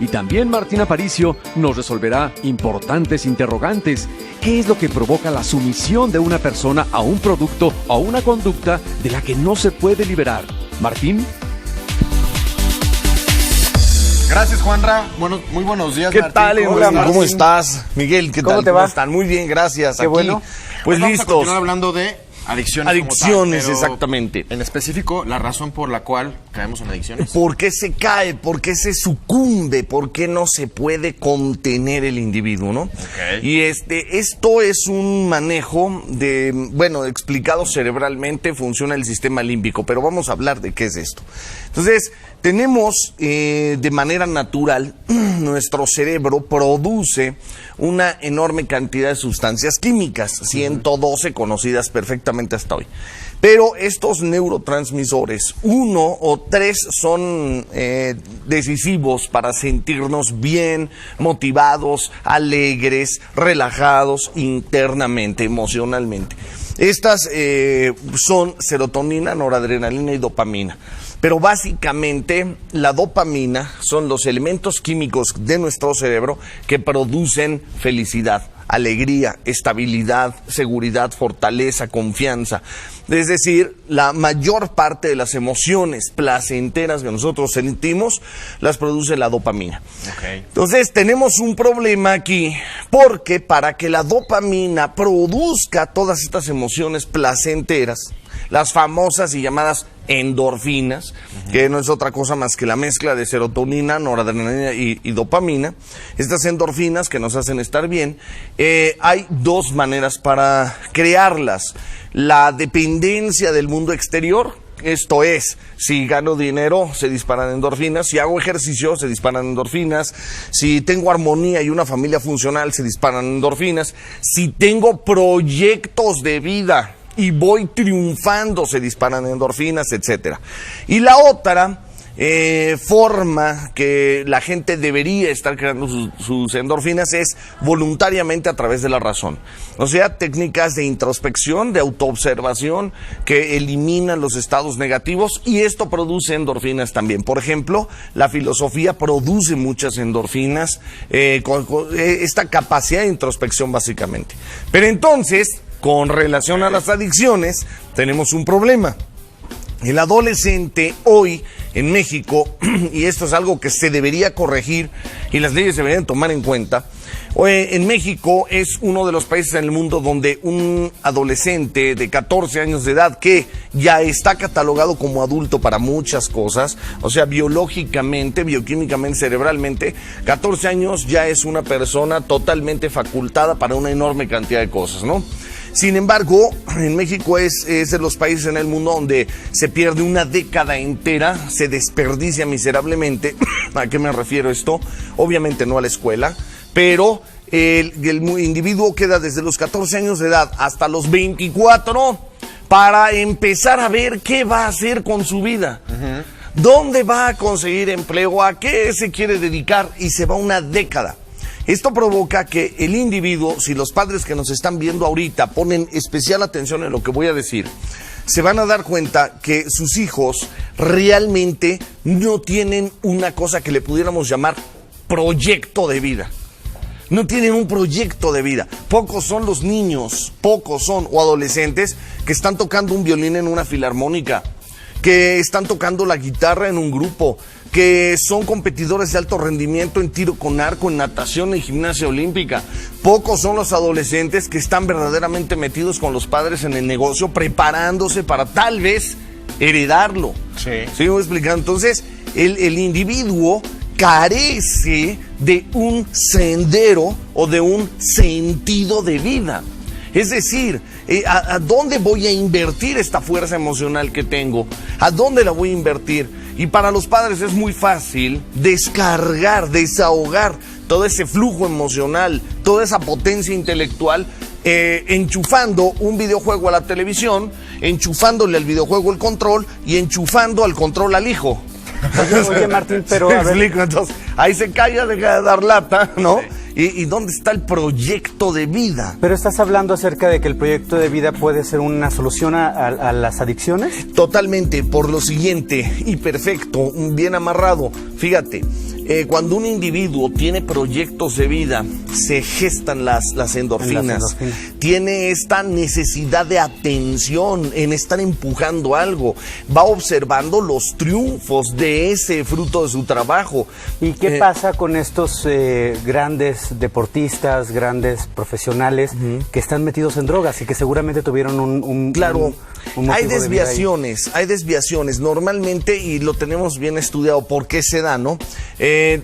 Y también Martín Aparicio nos resolverá importantes interrogantes. ¿Qué es lo que provoca la sumisión de una persona a un producto o a una conducta de la que no se puede liberar? Martín. Gracias, Juanra. Bueno, muy buenos días, ¿Qué Martín? tal, Hola, Martín? ¿Cómo estás? Miguel, ¿qué tal? ¿Cómo te va? ¿Están? Muy bien, gracias. Qué Aquí, bueno. pues Vamos a listos. continuar hablando de adicciones. Adicciones, como tal, pero exactamente. En específico, la razón por la cual caemos en adicciones. ¿Por qué se cae? ¿Por qué se sucumbe? ¿Por qué no se puede contener el individuo, no? Ok. Y esto es un manejo de, bueno, explicado cerebralmente, funciona el sistema límbico, pero vamos a hablar de qué es esto. Entonces, tenemos de manera natural, nuestro cerebro produce una enorme cantidad de sustancias químicas, 112 conocidas perfectamente hasta hoy. Pero estos neurotransmisores, 1 o 3 son decisivos para sentirnos bien, motivados, alegres, relajados internamente, emocionalmente. Estas son serotonina, noradrenalina y dopamina. Pero básicamente la dopamina son los elementos químicos de nuestro cerebro que producen felicidad, alegría, estabilidad, seguridad, fortaleza, confianza. Es decir, la mayor parte de las emociones placenteras que nosotros sentimos las produce la dopamina. Okay. Entonces tenemos un problema aquí porque para que la dopamina produzca todas estas emociones placenteras, las famosas y llamadas endorfinas, que no es otra cosa más que la mezcla de serotonina, noradrenalina y dopamina. Estas endorfinas que nos hacen estar bien, hay dos maneras para crearlas. La dependencia del mundo exterior, esto es, si gano dinero se disparan endorfinas, si hago ejercicio se disparan endorfinas, si tengo armonía y una familia funcional se disparan endorfinas, si tengo proyectos de vida y voy triunfando, se disparan endorfinas, etcétera. Y la otra forma que la gente debería estar creando sus endorfinas es voluntariamente a través de la razón. O sea, técnicas de introspección, de autoobservación, que eliminan los estados negativos y esto produce endorfinas también. Por ejemplo, la filosofía produce muchas endorfinas, con esta capacidad de introspección básicamente. Pero entonces, con relación a las adicciones, tenemos un problema. El adolescente hoy en México, y esto es algo que se debería corregir y las leyes deberían tomar en cuenta, en México es uno de los países en el mundo donde un adolescente de 14 años de edad que ya está catalogado como adulto para muchas cosas, o sea, biológicamente, bioquímicamente, cerebralmente, 14 años ya es una persona totalmente facultada para una enorme cantidad de cosas, ¿no? Sin embargo, en México es de los países en el mundo donde se pierde una década entera, se desperdicia miserablemente. ¿A qué me refiero esto? Obviamente no a la escuela, pero el individuo queda desde los 14 años de edad hasta los 24 para empezar a ver qué va a hacer con su vida. ¿Dónde va a conseguir empleo? ¿A qué se quiere dedicar? Y se va una década. Esto provoca que el individuo, si los padres que nos están viendo ahorita ponen especial atención en lo que voy a decir, se van a dar cuenta que sus hijos realmente no tienen una cosa que le pudiéramos llamar proyecto de vida. No tienen un proyecto de vida. Pocos son los niños, pocos son o adolescentes que están tocando un violín en una filarmónica, que están tocando la guitarra en un grupo, que son competidores de alto rendimiento en tiro con arco, en natación, en gimnasia olímpica. Pocos son los adolescentes que están verdaderamente metidos con los padres en el negocio, preparándose para tal vez heredarlo. Sí. ¿Sí me voy explicando? Entonces, el individuo carece de un sendero o de un sentido de vida. Es decir, ¿a dónde voy a invertir esta fuerza emocional que tengo? ¿A dónde la voy a invertir? Y para los padres es muy fácil descargar, desahogar todo ese flujo emocional, toda esa potencia intelectual, enchufando un videojuego a la televisión, enchufándole al videojuego el control y enchufando al control al hijo. Oye, Martín, pero a ver. Explico, entonces, ahí se calla, deja de dar lata, ¿no? ¿Y dónde está el proyecto de vida? Pero estás hablando acerca de que el proyecto de vida puede ser una solución a las adicciones. Totalmente, por lo siguiente, y perfecto, bien amarrado. Fíjate, Cuando un individuo tiene proyectos de vida, se gestan las endorfinas. Tiene esta necesidad de atención, en estar empujando algo. Va observando los triunfos de ese fruto de su trabajo. ¿Y qué pasa con estos grandes deportistas, grandes profesionales que están metidos en drogas y que seguramente tuvieron un hay desviaciones normalmente, y lo tenemos bien estudiado por qué se da, ¿no?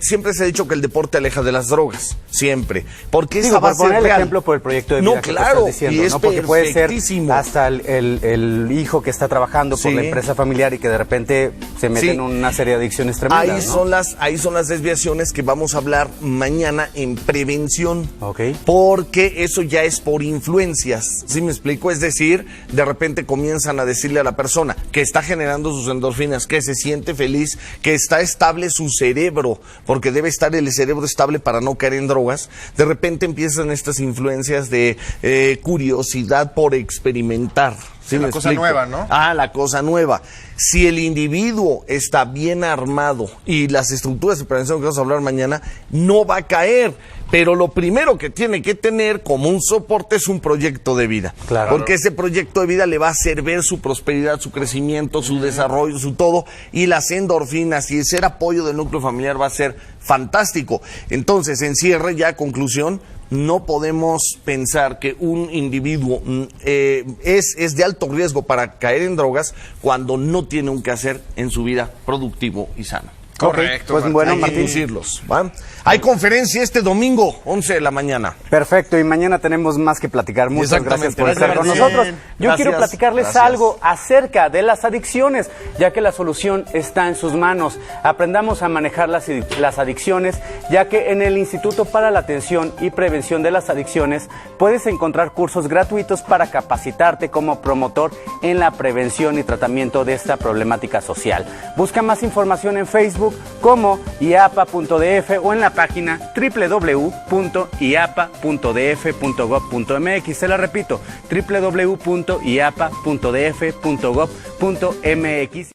Siempre se ha dicho que el deporte aleja de las drogas, siempre. Porque esa base por poner el real. ejemplo por el proyecto de vida que claro, tú estás diciendo, y es ¿no? Porque puede ser perfectísimo. hasta el hijo que está trabajando por la empresa familiar y que de repente se mete en una serie de adicciones tremendas, ahí son las desviaciones que vamos a hablar mañana en prevención. Okay. Porque eso ya es por influencias, ¿sí me explico? Es decir, de repente comienzan a decirle a la persona que está generando sus endorfinas, que se siente feliz, que está estable su cerebro, porque debe estar el cerebro estable para no caer en drogas. De repente empiezan estas influencias de curiosidad por experimentar. ¿Sí la cosa nueva, ¿no? La cosa nueva. Si el individuo está bien armado y las estructuras de prevención que vamos a hablar mañana, no va a caer. Pero lo primero que tiene que tener como un soporte es un proyecto de vida. Claro. Porque ese proyecto de vida le va a hacer ver su prosperidad, su crecimiento, su desarrollo, su todo. Y las endorfinas y el ser apoyo del núcleo familiar va a ser fantástico. Entonces, en cierre, ya conclusión, no podemos pensar que un individuo es de alto riesgo para caer en drogas cuando no tiene un quehacer en su vida productivo y sano. Correcto. Pues bueno, Martín. Martín. ¿Va? Hay conferencia este domingo, 11 de la mañana. Perfecto, y mañana tenemos más que platicar. Muchas gracias por estar con nosotros. Yo quiero platicarles algo acerca de las adicciones, ya que la solución está en sus manos. Aprendamos a manejar las adicciones, ya que en el Instituto para la Atención y Prevención de las Adicciones puedes encontrar cursos gratuitos para capacitarte como promotor en la prevención y tratamiento de esta problemática social. Busca más información en Facebook como iapa.df o en la página www.iapa.df.gov.mx. Se la repito, www.iapa.df.gov.mx.